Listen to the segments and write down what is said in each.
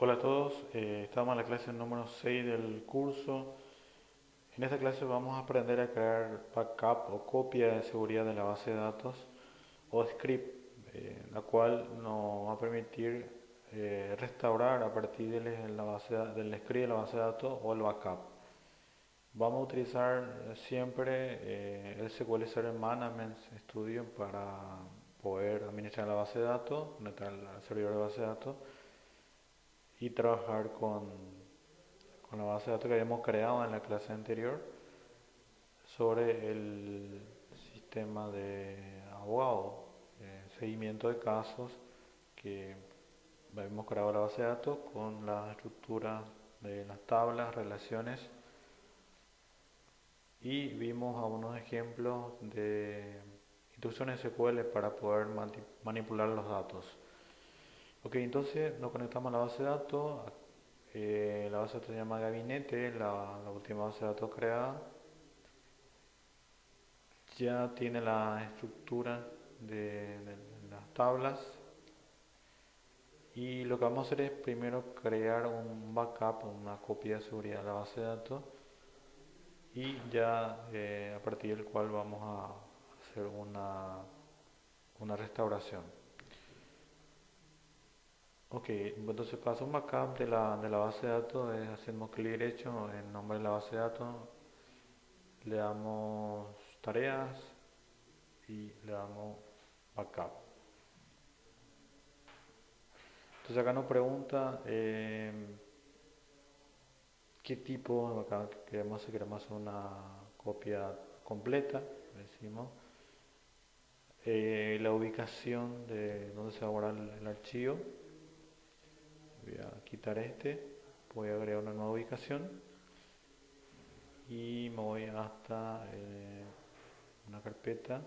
Hola a todos, estamos en la clase número 6 del curso. En esta clase vamos a aprender a crear backup o copia de seguridad de la base de datos o script, la cual nos va a permitir restaurar a partir del script de la base de datos o el backup. Vamos a utilizar siempre el SQL Server Management Studio para poder administrar la base de datos, conectar al servidor de base de datos y trabajar con la base de datos que habíamos creado en la clase anterior sobre el sistema de abogado, seguimiento de casos, que habíamos creado la base de datos con la estructura de las tablas, relaciones, y vimos algunos ejemplos de instrucciones SQL para poder manipular los datos. Ok, entonces nos conectamos a la base de datos. La base de datos se llama Gabinete, la última base de datos creada. Ya tiene la estructura de las tablas. Y lo que vamos a hacer es primero crear un backup, una copia de seguridad de la base de datos. Y ya a partir del cual vamos a hacer una restauración. Ok, entonces para hacer un backup de la base de datos hacemos clic derecho en el nombre de la base de datos, le damos tareas y le damos backup. Entonces acá nos pregunta qué tipo de backup queremos hacer. Queremos hacer una copia completa, decimos la ubicación de donde se va a guardar el archivo. Voy a quitar voy a agregar una nueva ubicación y me voy hasta una carpeta.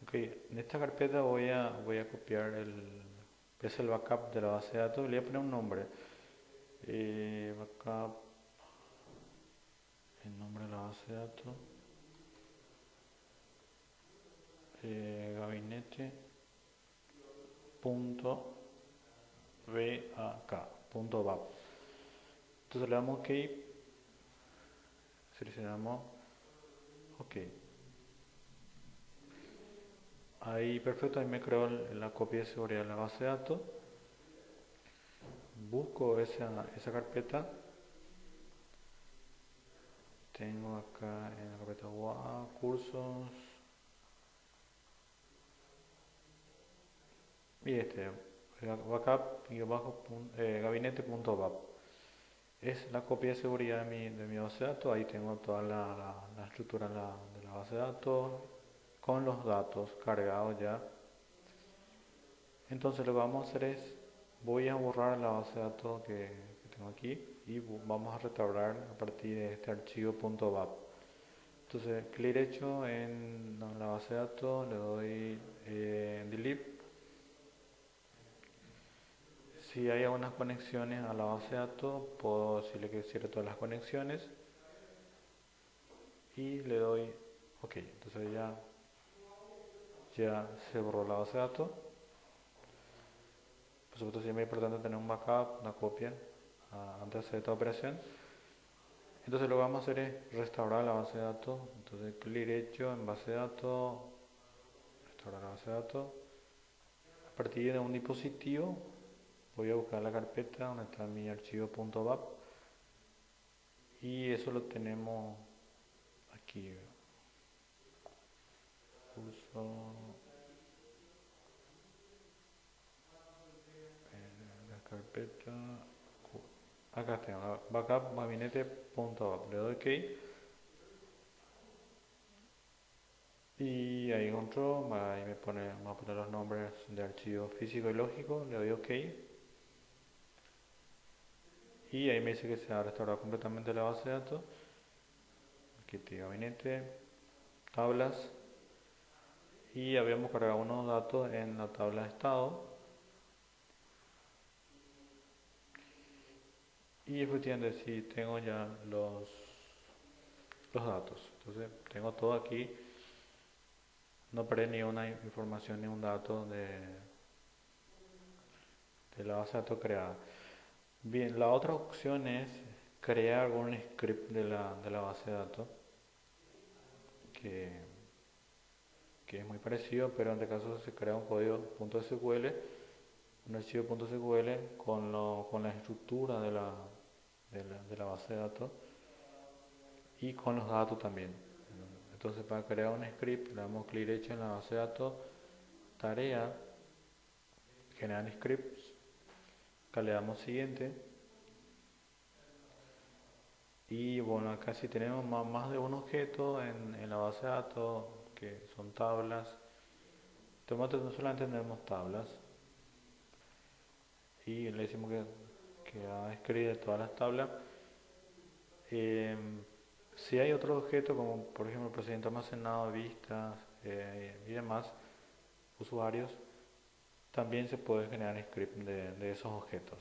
Ok, en esta carpeta voy a copiar es el backup de la base de datos. Le voy a poner un nombre. Backup, el nombre de la base de datos. Gabinete punto punto bap. Entonces le damos OK, seleccionamos OK. Ahí perfecto, ahí me creó la copia de seguridad de la base de datos. Busco esa carpeta. Tengo acá en la carpeta cursos y backup gabinete.bap es la copia de seguridad de mi base de datos. Ahí tengo toda la estructura de la base de datos con los datos cargados ya. Entonces lo que vamos a hacer es, voy a borrar la base de datos que tengo aquí y vamos a restaurar a partir de este archivo .bap. Entonces clic derecho en la base de datos, le doy delete. Si hay algunas conexiones a la base de datos, puedo decirle que cierre todas las conexiones y le doy OK. Entonces ya se borró la base de datos. Por supuesto, siempre es importante tener un backup, una copia antes de hacer esta operación. Entonces lo que vamos a hacer es restaurar la base de datos. Entonces clic derecho en base de datos, restaurar la base de datos. A partir de un dispositivo voy a buscar la carpeta donde está mi archivo .bap y eso lo tenemos aquí. Curso, la carpeta, acá tengo backup gabinete.bap, le doy OK y ahí encontró, ahí me va a poner los nombres de archivo físico y lógico, le doy OK y ahí me dice que se ha restaurado completamente la base de datos. Aquí tiene gabinete, tablas, y habíamos cargado unos datos en la tabla de estado y efectivamente si tengo ya los datos. Entonces tengo todo aquí, no perdí ni una información ni un dato de la base de datos creada. Bien, la otra opción es crear un script de la base de datos que, que es muy parecido, pero en este caso se crea un código .sql, un archivo .sql con la estructura de la base de datos y con los datos también. Entonces para crear un script le damos clic derecho en la base de datos, tarea, generar scripts, acá le damos siguiente. Y bueno, acá si tenemos más de un objeto en la base de datos, que son tablas, tomate no solamente tenemos tablas, y le decimos que haga script de todas las tablas. Eh, si hay otro objeto, como por ejemplo procedimiento almacenado, vistas y demás, usuarios, también se puede generar script de esos objetos.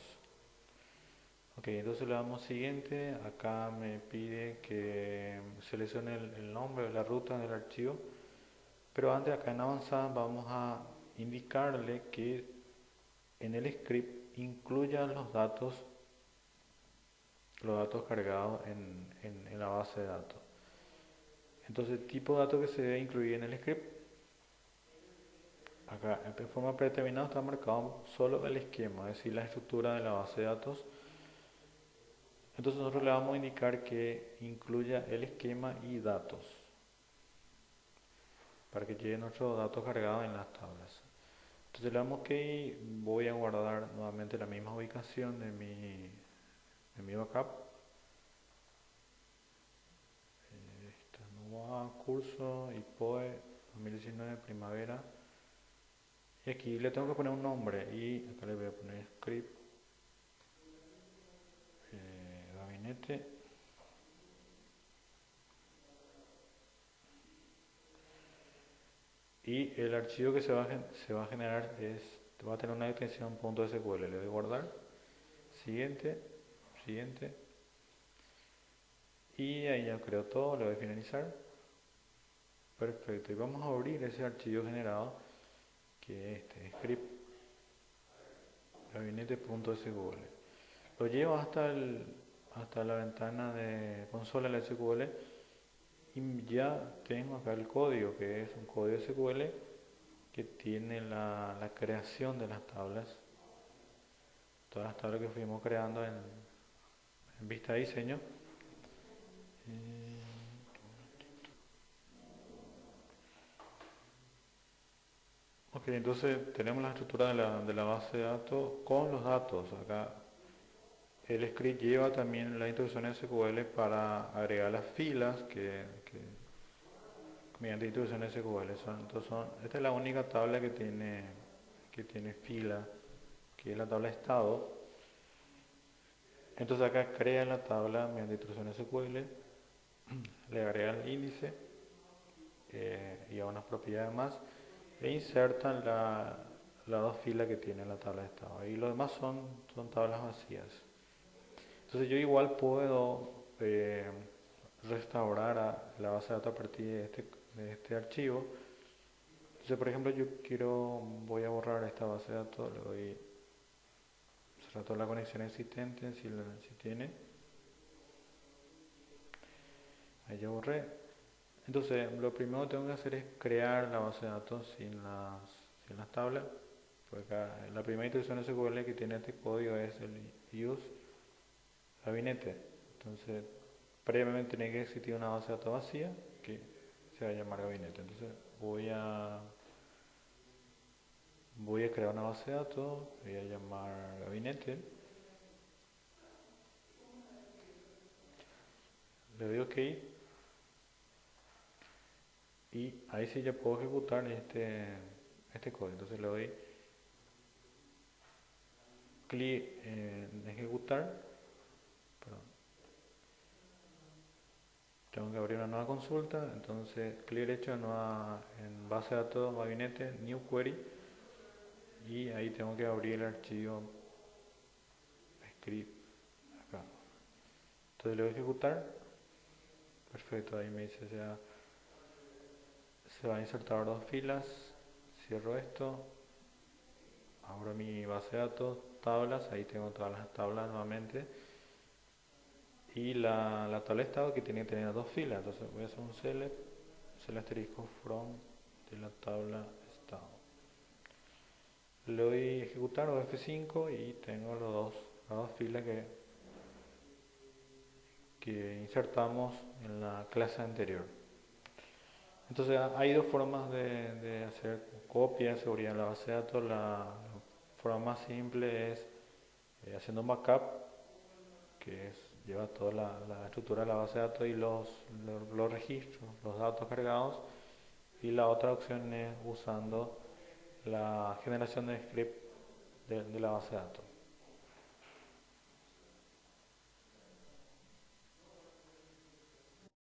Ok, entonces le damos siguiente. Acá me pide que seleccione el nombre de la ruta del archivo, pero antes, acá en avanzada, vamos a indicarle que en el script incluya los datos cargados en la base de datos. Entonces el tipo de datos que se debe incluir en el script, acá de forma predeterminada está marcado solo el esquema, es decir, la estructura de la base de datos. Entonces nosotros le vamos a indicar que incluya el esquema y datos, para que llegue nuestros datos cargados en las tablas. Entonces le damos que voy a guardar nuevamente la misma ubicación de mi backup. Esta nueva curso IPOE 2019 primavera. Y aquí le tengo que poner un nombre y acá le voy a poner script gabinete. Y el archivo que se va a generar va a tener una extensión .sql. Le doy guardar. Siguiente. Siguiente. Y ahí ya creo todo. Le doy finalizar. Perfecto. Y vamos a abrir ese archivo generado, que es este script gabinete.sql. Lo llevo hasta la ventana de consola de SQL y ya tengo acá el código, que es un código SQL que tiene la creación de las tablas, todas las tablas que fuimos creando en vista de diseño. Ok, entonces tenemos la estructura de la base de datos con los datos. Acá el script lleva también la instrucción SQL para agregar las filas que mediante instrucción SQL. Esta es la única tabla que tiene fila, que es la tabla estado. Entonces acá crea la tabla mediante instrucción SQL, le agrega el índice y a unas propiedades más e insertan las dos filas que tiene la tabla de estado. Y lo demás son tablas vacías. Entonces yo igual puedo restaurar la base de datos a partir de este archivo. Entonces, por ejemplo, voy a borrar esta base de datos, le doy cerrar toda la conexión existente si tiene. Ahí ya borré. Entonces, lo primero que tengo que hacer es crear la base de datos sin las tablas. Porque acá, la primera instrucción SQL que tiene este código es el use gabinete. Entonces, previamente tiene que existir una base de datos vacía que se va a llamar gabinete. Entonces, voy a crear una base de datos, voy a llamar gabinete. Le doy OK. Y ahí sí ya puedo ejecutar este código. Entonces le doy clic en ejecutar. Perdón. Tengo que abrir una nueva consulta. Entonces clic derecho en base de datos gabinete, new query. Y ahí tengo que abrir el archivo script acá. Entonces le doy a ejecutar. Perfecto, ahí me dice ya se va a insertar dos filas. Cierro esto, abro mi base de datos, tablas, ahí tengo todas las tablas nuevamente. Y la tabla de estado que tiene que tener dos filas, entonces voy a hacer un select asterisco from de la tabla estado. Le doy ejecutar o F5 y tengo las dos filas que insertamos en la clase anterior. Entonces hay dos formas de hacer copia de seguridad en la base de datos. La forma más simple es haciendo un backup, que lleva toda la estructura de la base de datos y los registros, los datos cargados. Y la otra opción es usando la generación de script de la base de datos.